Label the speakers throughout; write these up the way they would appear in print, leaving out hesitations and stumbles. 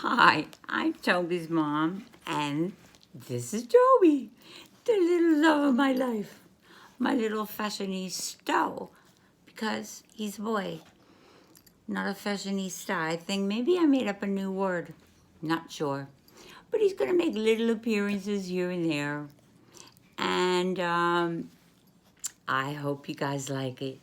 Speaker 1: Hi, I'm Toby's mom, and this is Toby, the little love of my life, my little fashionista, because he's a boy, not a fashionista. I think maybe I made up a new word, not sure. But he's gonna make little appearances here and there, and I hope you guys like it.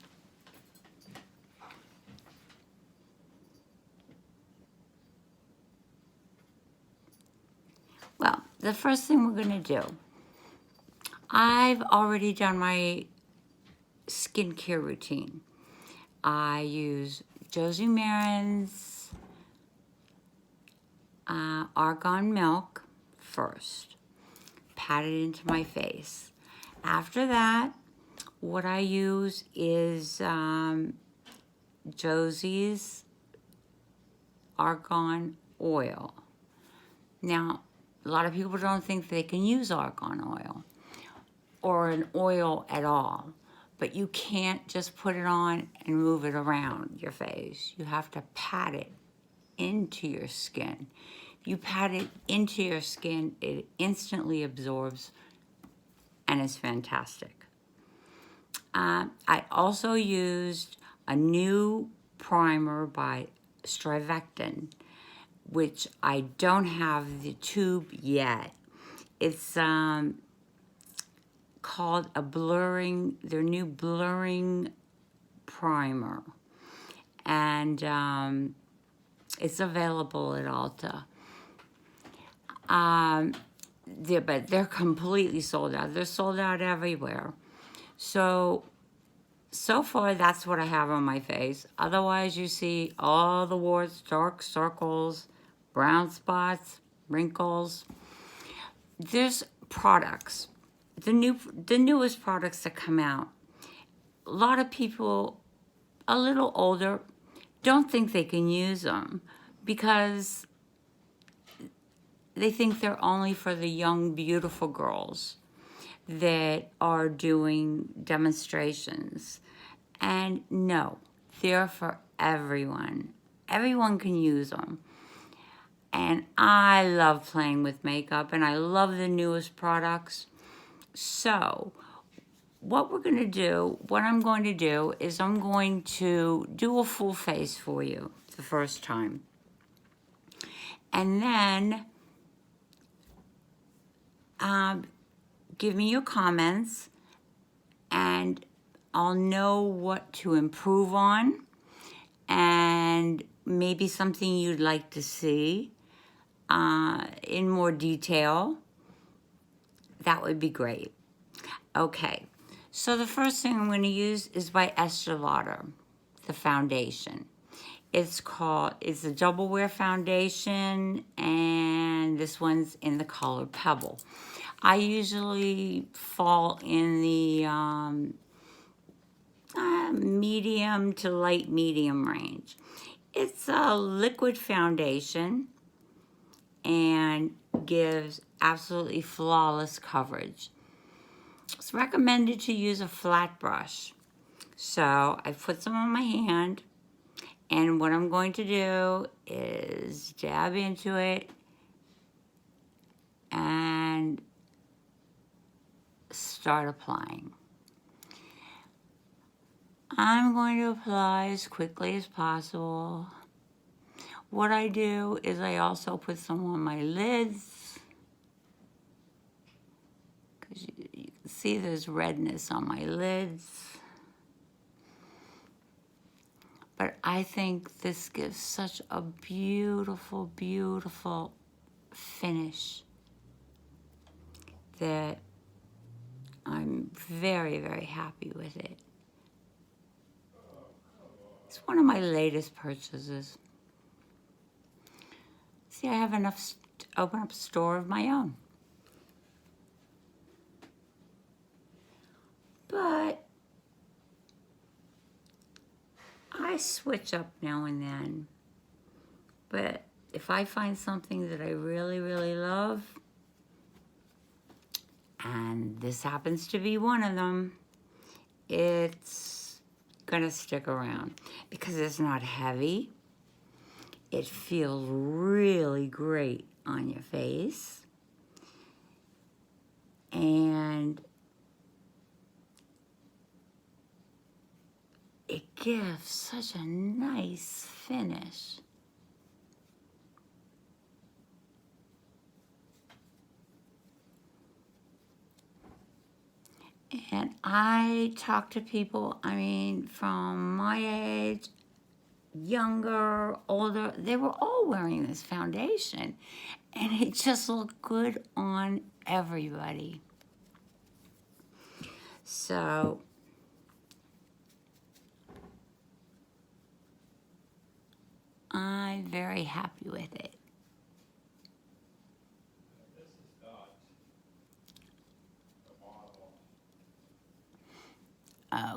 Speaker 1: Well, the first thing we're gonna do, I've already done my skincare routine. I use Josie Marin's argan milk first, pat it into my face. After that, what I use is Josie's argan oil. Now, a lot of people don't think they can use argan oil or an oil at all. But you can't just put it on and move it around your face. You have to pat it into your skin. If you pat it into your skin, it instantly absorbs and is fantastic. I also used a new primer by Strivectin, which I don't have the tube yet. It's called their new blurring primer. And it's available at Ulta. But they're completely sold out. They're sold out everywhere. So far, that's what I have on my face. Otherwise, you see all the warts, dark circles, brown spots, wrinkles. There's products. The newest products that come out. A lot of people a little older don't think they can use them because they think they're only for the young, beautiful girls that are doing demonstrations. And no, they're for everyone. Everyone can use them. And I love playing with makeup, and I love the newest products. So, what I'm going to do is I'm going to do a full face for you the first time. And then give me your comments, and I'll know what to improve on, and maybe something you'd like to see in more detail. That would be great. Okay, so the first thing I'm going to use is by Estee Lauder, the foundation. It's a double wear foundation, and this one's in the color Pebble. I usually fall in the medium to light medium range. It's a liquid foundation and gives absolutely flawless coverage. It's recommended to use a flat brush. So I put some on my hand, and what I'm going to do is dab into it and start applying. I'm going to apply as quickly as possible. What I do is I also put some on my lids, because you can see there's redness on my lids. But I think this gives such a beautiful, beautiful finish that I'm very, very happy with it. It's one of my latest purchases. See, I have enough to open up a store of my own. But I switch up now and then. But if I find something that I really, really love, and this happens to be one of them, it's gonna stick around because it's not heavy. It feels really great on your face. And it gives such a nice finish. And I talk to people, I mean, from my age, younger, older, they were all wearing this foundation. And it just looked good on everybody. So, I'm very happy with it.
Speaker 2: This is not a model.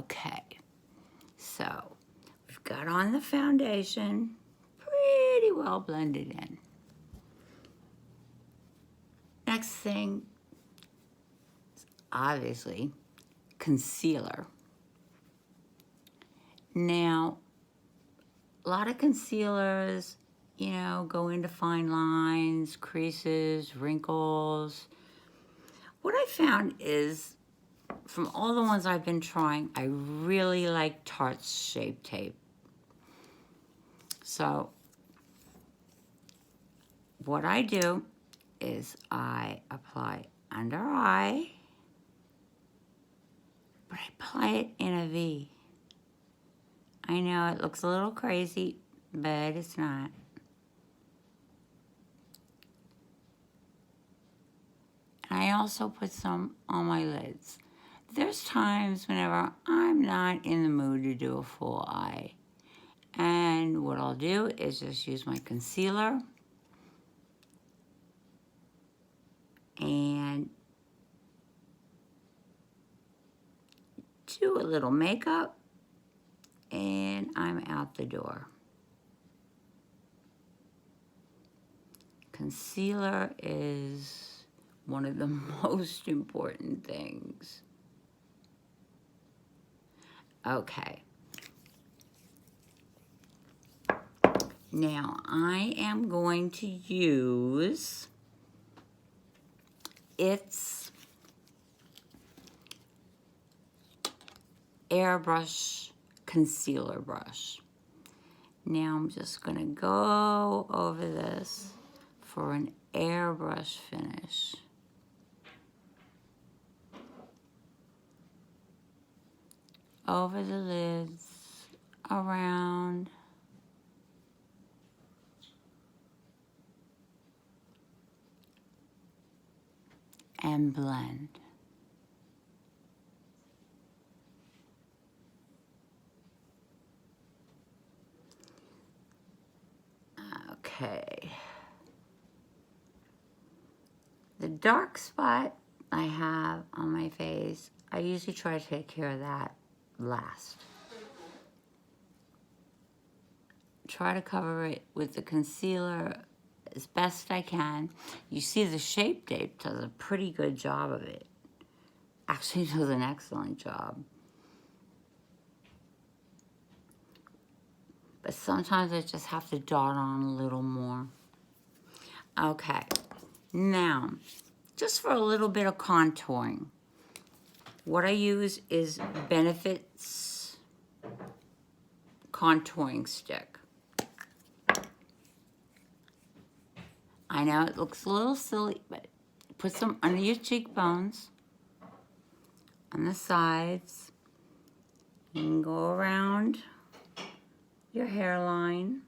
Speaker 1: Okay, so we've got on the foundation, pretty well blended in. Next thing, obviously, concealer. Now, a lot of concealers, you know, go into fine lines, creases, wrinkles. What I found is, from all the ones I've been trying, I really like Tarte's Shape Tape. So, what I do is I apply under eye, but I apply it in a V. I know it looks a little crazy, but it's not. And I also put some on my lids. There's times whenever I'm not in the mood to do a full eye. And what I'll do is just use my concealer and do a little makeup, and I'm out the door. Concealer is one of the most important things. Okay. Now I am going to use its airbrush concealer brush. Now I'm just going to go over this for an airbrush finish. Over the lids, around, and blend. Okay. The dark spot I have on my face, I usually try to take care of that last. Try to cover it with the concealer as best I can. You see the Shape Tape does a pretty good job of it. Actually does an excellent job. But sometimes I just have to dot on a little more. Okay, now, just for a little bit of contouring, what I use is Benefit's contouring stick. I know it looks a little silly, but put some under your cheekbones, on the sides. You can go around your hairline.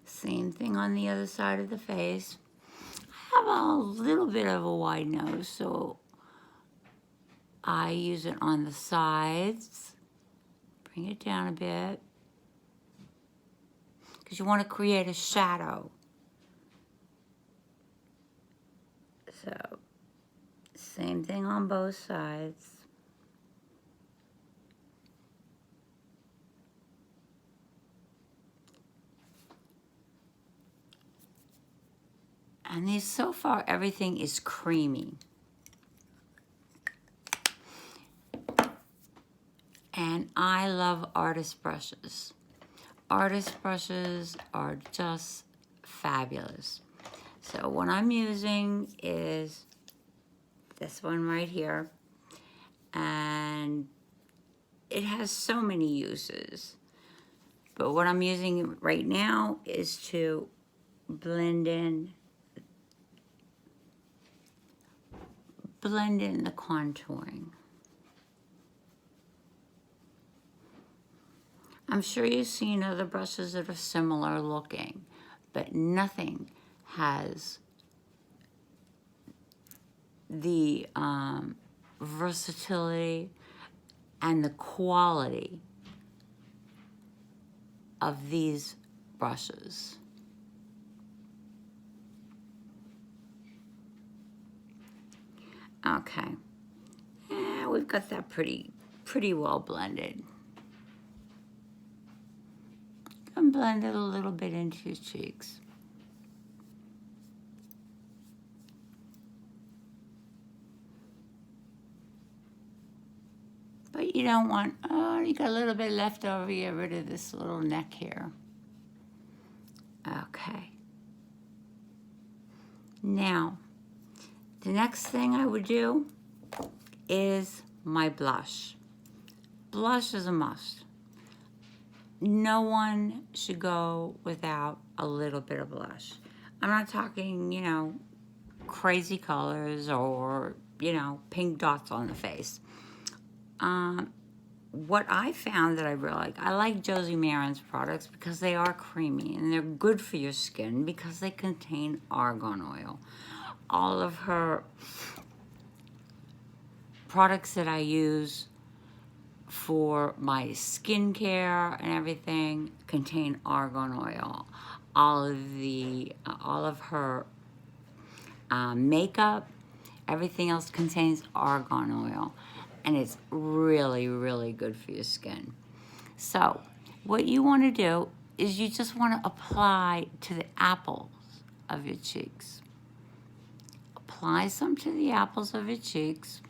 Speaker 1: Same thing on the other side of the face. I have a little bit of a wide nose, so I use it on the sides. Bring it down a bit, because you want to create a shadow. So, same thing on both sides. And these, so far, everything is creamy. And I love artist brushes. Artist brushes are just fabulous. So what I'm using is this one right here, and it has so many uses. But what I'm using right now is to blend in the contouring. I'm sure you've seen other brushes that are similar looking, but nothing has the versatility and the quality of these brushes. Okay, we've got that pretty well blended. And blend it a little bit into your cheeks. But you don't want, oh, you got a little bit left over, get rid of this little neck here. Okay. Now, the next thing I would do is my blush. Blush is a must. No one should go without a little bit of blush. I'm not talking, you know, crazy colors or, you know, pink dots on the face. What I found that I really like Josie Maran's products because they are creamy and they're good for your skin because they contain argan oil. All of her products that I use for my skincare and everything contain argan oil. All of her makeup, everything else contains argan oil, and it's really, really good for your skin. So what you want to do is you just want to apply to the apples of your cheeks. Apply some to the apples of your cheeks.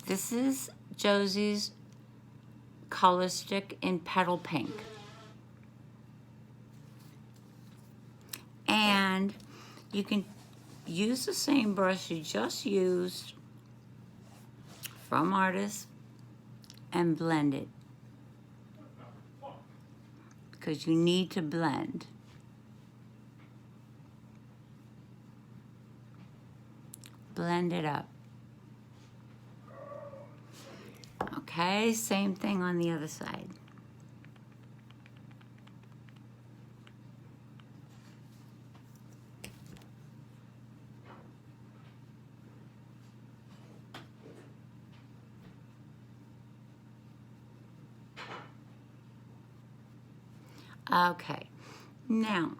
Speaker 1: This is Josie's Color Stick in Petal Pink. And you can use the same brush you just used from Artist and blend it. Because you need to blend. Blend it up. Okay, same thing on the other side. Okay, now,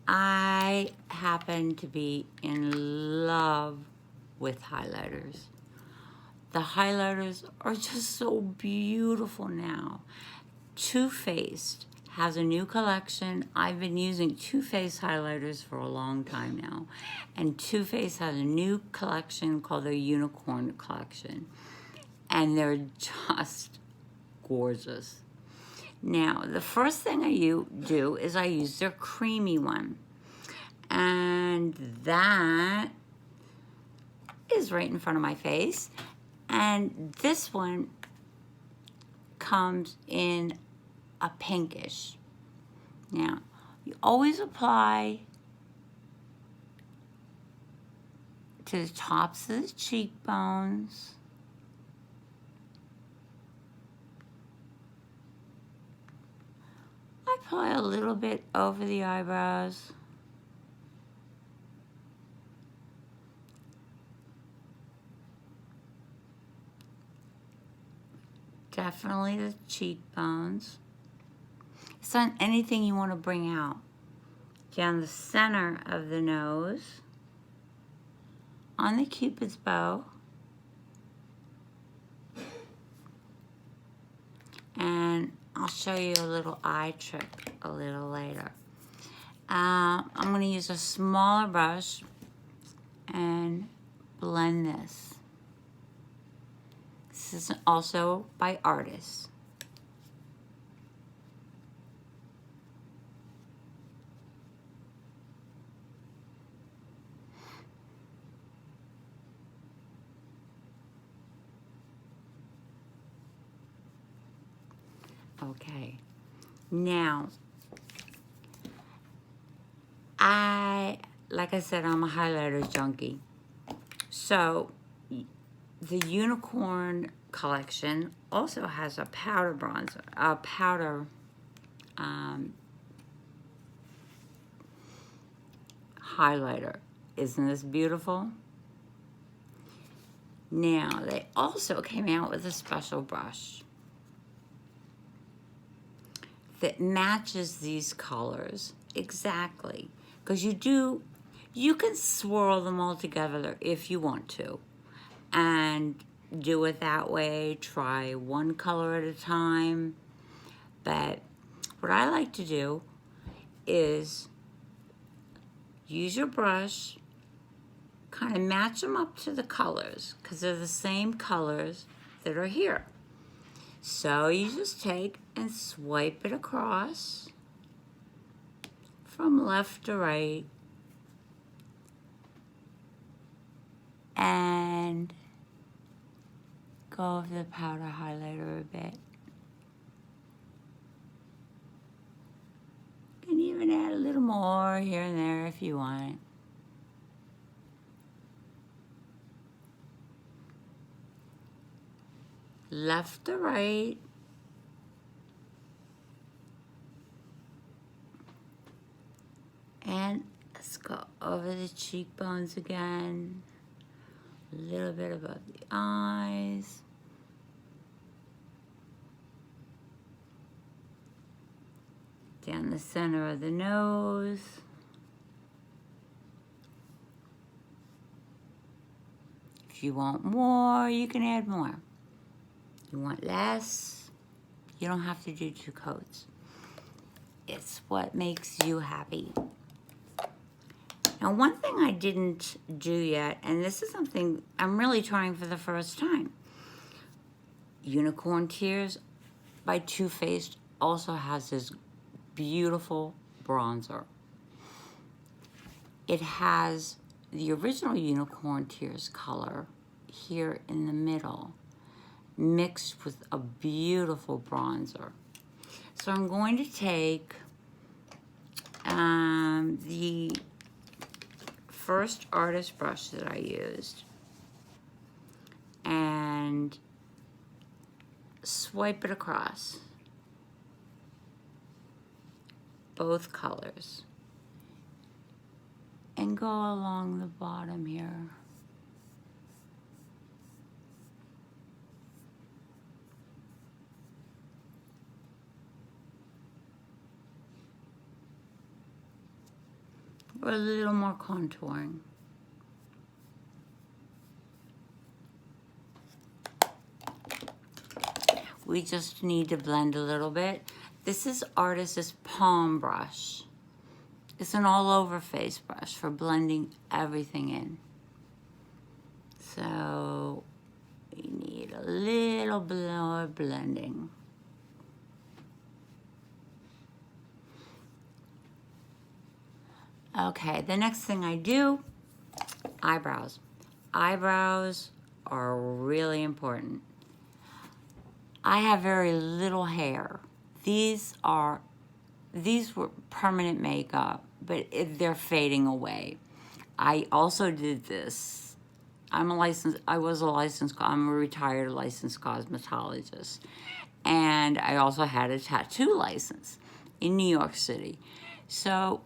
Speaker 1: I happen to be in love with highlighters. The highlighters are just so beautiful now. Too Faced has a new collection. I've been using Too Faced highlighters for a long time now. And Too Faced has a new collection called their Unicorn Collection. And they're just gorgeous. Now, the first thing I do is I use their creamy one. And that is right in front of my face. And this one comes in a pinkish. Now, you always apply to the tops of the cheekbones. I apply a little bit over the eyebrows. Definitely the cheekbones. It's on anything you want to bring out. Down the center of the nose. On the Cupid's bow. And I'll show you a little eye trick a little later. I'm going to use a smaller brush and blend this. This is also by artists. Okay, now, like I said, I'm a highlighter junkie. So, the Unicorn collection also has a powder bronzer, a powder highlighter. Isn't this beautiful? Now, they also came out with a special brush that matches these colors exactly. Because you can swirl them all together if you want to. And do it that way, try one color at a time. But what I like to do is use your brush, kind of match them up to the colors, because they're the same colors that are here. So you just take and swipe it across from left to right and go over the powder highlighter a bit. You can even add a little more here and there if you want. Left to right. And let's go over the cheekbones again. A little bit above the eyes. Down the center of the nose. If you want more, you can add more. You want less, you don't have to do 2 coats. It's what makes you happy. Now, one thing I didn't do yet, and this is something I'm really trying for the first time. Unicorn Tears by Too Faced also has this beautiful bronzer. It has the original Unicorn Tears color here in the middle, mixed with a beautiful bronzer. So I'm going to take the first artist brush that I used and swipe it across both colors and go along the bottom here. Or a little more contouring. We just need to blend a little bit. This is Artist's Palm Brush. It's an all-over face brush for blending everything in. So we need a little more blending. Okay, the next thing I do, eyebrows. Eyebrows are really important. I have very little hair. These were permanent makeup, but they're fading away. I also did this. I'm a retired licensed cosmetologist. And I also had a tattoo license in New York City. So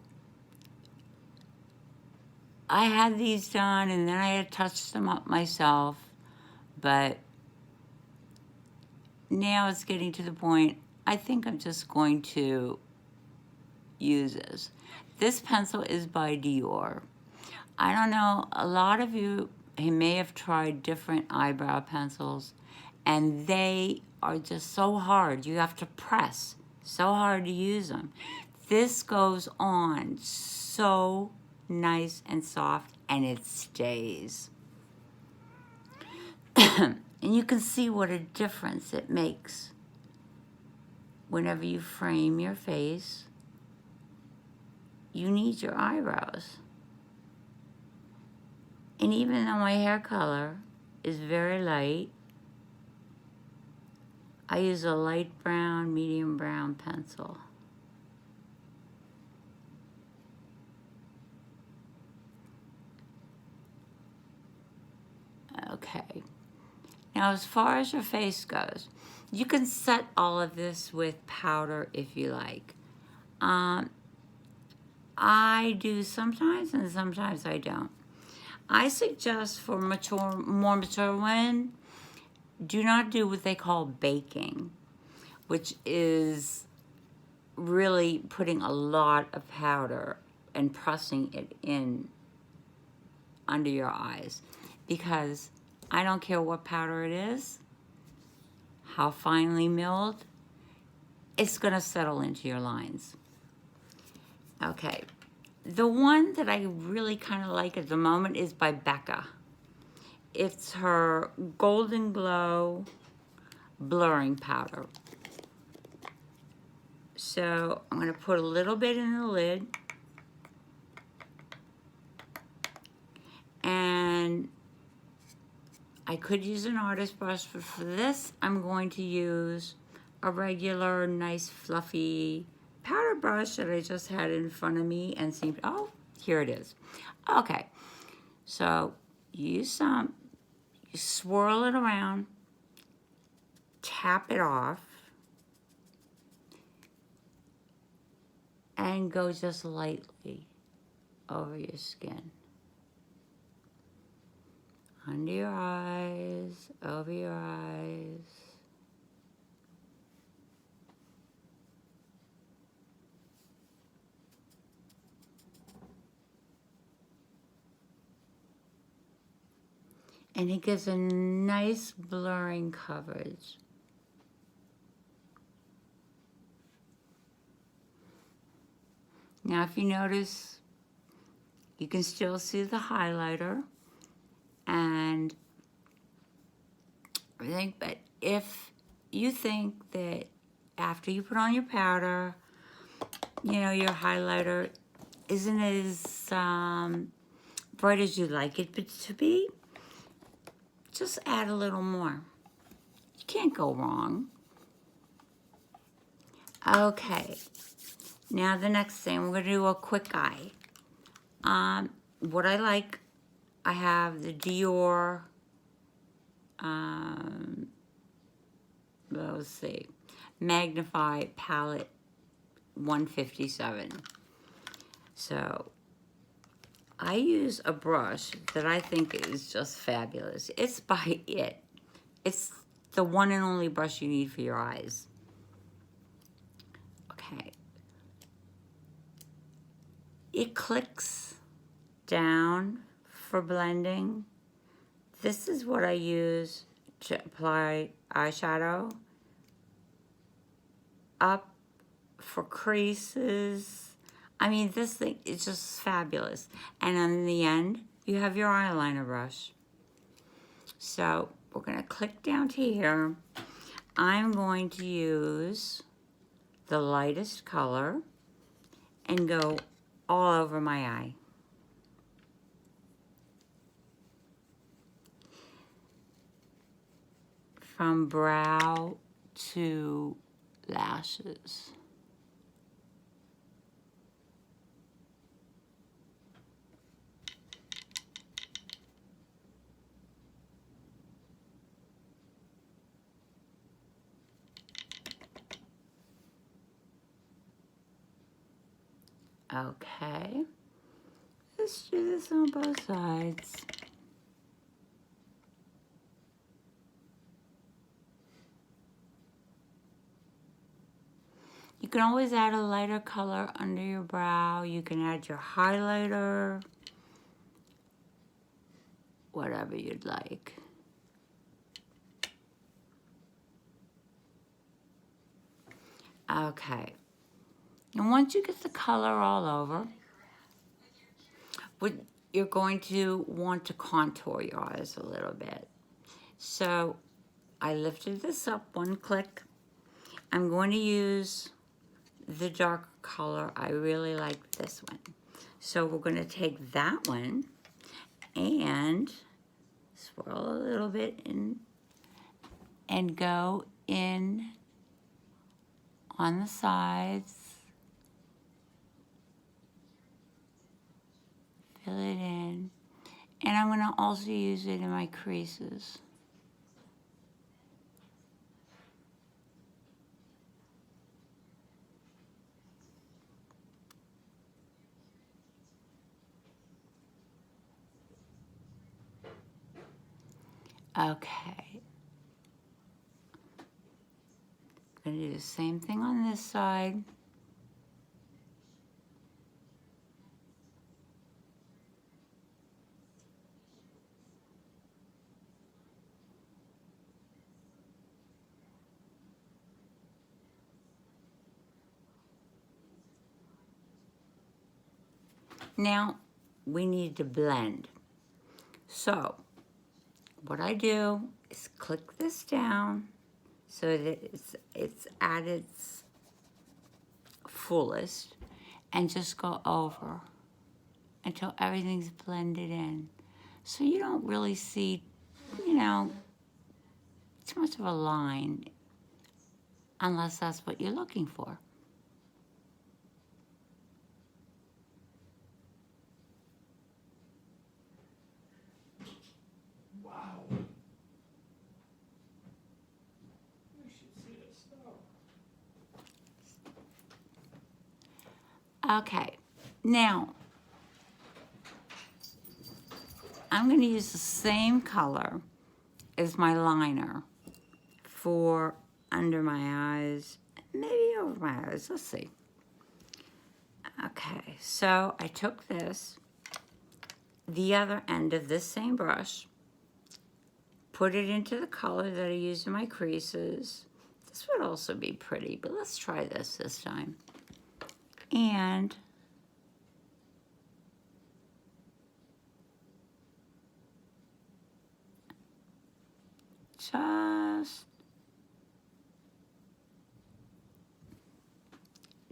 Speaker 1: I had these done and then I had touched them up myself, but now it's getting to the point, I think I'm just going to use this. This pencil is by Dior. I don't know, a lot of you may have tried different eyebrow pencils and they are just so hard. You have to press so hard to use them. This goes on so nice and soft, and it stays. And you can see what a difference it makes whenever you frame your face. You need your eyebrows. And even though my hair color is very light, I use a light brown, medium brown pencil. Okay. Now, as far as your face goes, you can set all of this with powder if you like. I do sometimes, and sometimes I don't. I suggest for more mature women, do not do what they call baking, which is really putting a lot of powder and pressing it in under your eyes, because I don't care what powder it is, how finely milled, it's gonna settle into your lines. Okay, the one that I really kind of like at the moment is by Becca. It's her Golden Glow blurring powder. So I'm gonna put a little bit in the lid, and I could use an artist brush, but for this, I'm going to use a regular, nice, fluffy powder brush that I just had in front of me and seemed, oh, here it is. Okay, so you swirl it around, tap it off, and go just lightly over your skin. Under your eyes, over your eyes. And it gives a nice blurring coverage. Now, if you notice, you can still see the highlighter and everything, but if you think that after you put on your powder, you know, your highlighter isn't as bright as you'd like it to be, just add a little more. You can't go wrong. Okay, now the next thing, we're gonna do a quick eye. What I like, I have the Dior, let's see, Magnify Palette 157. So I use a brush that I think is just fabulous. It's by It. It's the one and only brush you need for your eyes. Okay. It clicks down for blending. This is what I use to apply eyeshadow. Up for creases. I mean, this thing is just fabulous. And in the end, you have your eyeliner brush. So we're gonna click down to here. I'm going to use the lightest color and go all over my eye. From brow to lashes. Okay, let's do this on both sides. You can always add a lighter color under your brow. You can add your highlighter, whatever you'd like. Okay, and once you get the color all over, you're going to want to contour your eyes a little bit. So I lifted this up one click. I'm going to use the darker color. I really like this one. So we're going to take that one and swirl a little bit in and go in on the sides. Fill it in. And I'm going to also use it in my creases. Okay. I'm going to do the same thing on this side. Now, we need to blend. So, what I do is click this down so that it's at its fullest and just go over until everything's blended in. So you don't really see, you know, too much of a line unless that's what you're looking for.
Speaker 2: Wow. You should see this stuff.
Speaker 1: Okay, now I'm going to use the same color as my liner for under my eyes, maybe over my eyes. Let's see. Okay, so I took the other end of this same brush, put it into the color that I used in my creases. This would also be pretty, but let's try this time. And just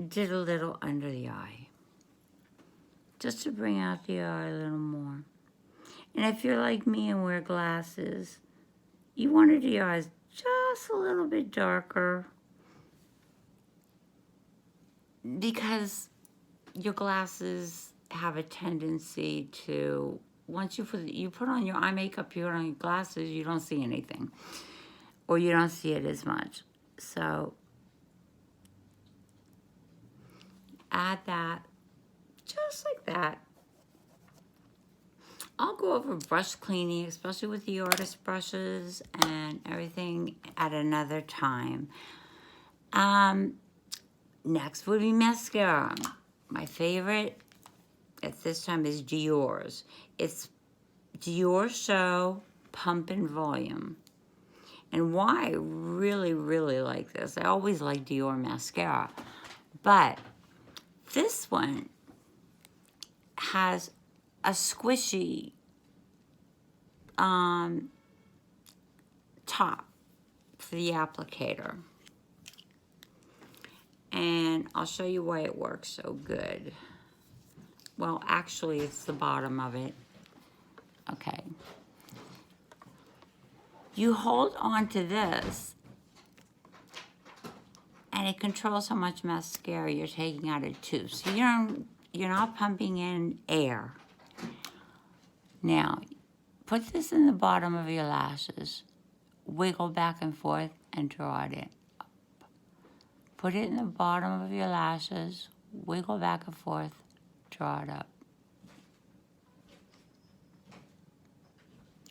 Speaker 1: did a little under the eye, just to bring out the eye a little more. And if you're like me and wear glasses, you wanted your eyes just a little bit darker because your glasses have a tendency to, once you put on your eye makeup, you put on your glasses, you don't see anything, or you don't see it as much. So add that, just like that. I'll go over brush cleaning, especially with the artist brushes and everything, at another time. Next would be mascara. My favorite at this time is Dior's. It's Dior Show Pump and Volume. And why I really, really like this, I always like Dior mascara, but this one has a squishy top for the applicator. And I'll show you why it works so good. Well, actually, it's the bottom of it. Okay. You hold on to this, and it controls how much mascara you're taking out of the tube. So you're not pumping in air. Now, put this in the bottom of your lashes, wiggle back and forth, and draw it up. Put it in the bottom of your lashes, wiggle back and forth, draw it up.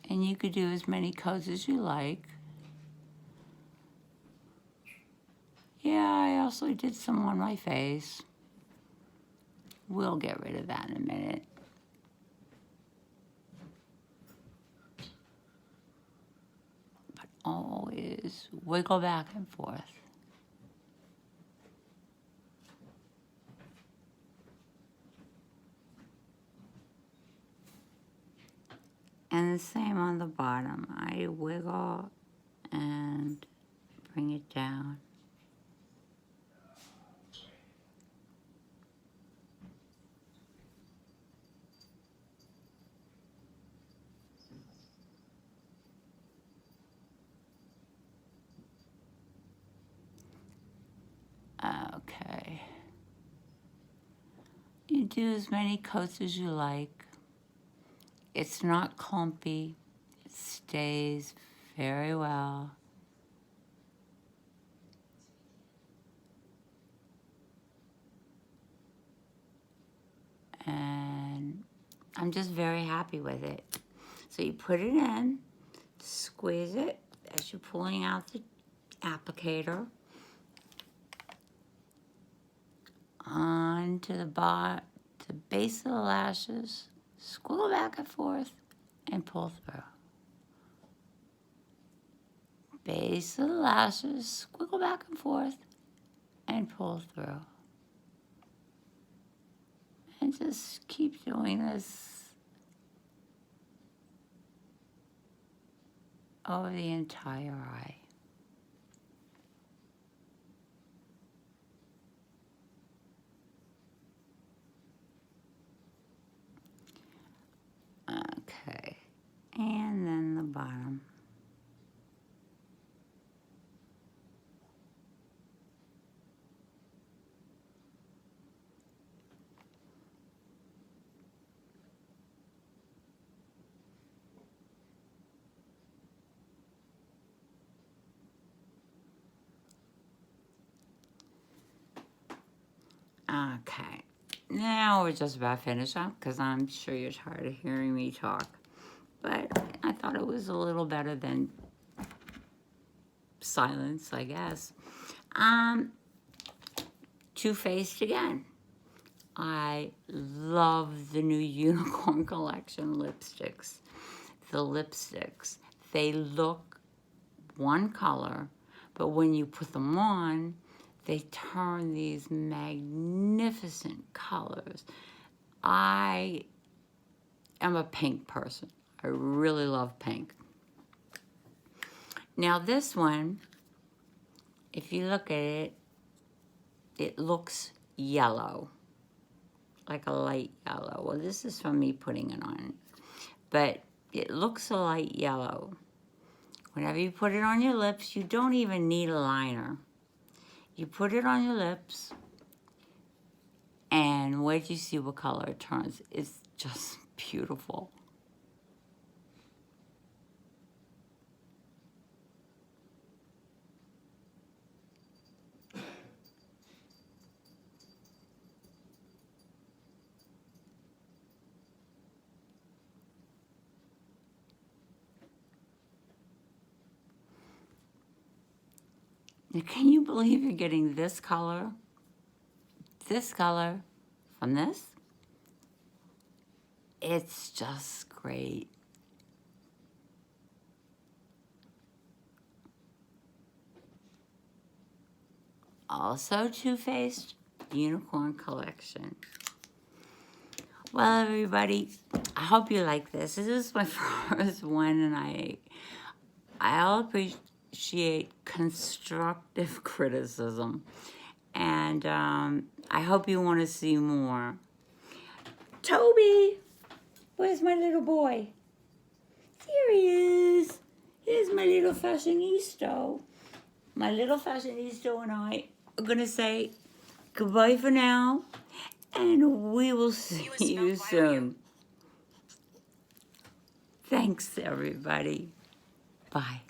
Speaker 1: And you could do as many coats as you like. Yeah, I also did some on my face. We'll get rid of that in a minute. But always wiggle back and forth. And same on the bottom. I wiggle and bring it down. Okay. You do as many coats as you like. It's not clumpy. It stays very well. And I'm just very happy with it. So you put it in, squeeze it as you're pulling out the applicator onto the base of the lashes, squiggle back and forth, and pull through. Base of the lashes, squiggle back and forth, and pull through. And just keep doing this over the entire eye. Okay, and then the bottom. Okay, now we're just about finished up because I'm sure you're tired of hearing me talk. But I thought it was a little better than silence, I guess. Too Faced again. I love the new Unicorn Collection lipsticks. The lipsticks, they look one color, but when you put them on, they turn these magnificent colors. I am a pink person. I really love pink. Now this one, if you look at it, it looks yellow, like a light yellow. Well, this is from me putting it on, but it looks a light yellow. Whenever you put it on your lips, you don't even need a liner. You put it on your lips, and wait till you see what color it turns. It's just beautiful. Now, can you believe you're getting this color from this? It's just great. Also Too Faced Unicorn Collection. Well, everybody, I hope you like this. This is my first one, and I'll appreciate constructive criticism. And I hope you want to see more. Toby, where's my little boy? Here he is. Here's my little fashionista. My little fashionista and I are going to say goodbye for now, and we will see you soon. Thanks, everybody. Bye.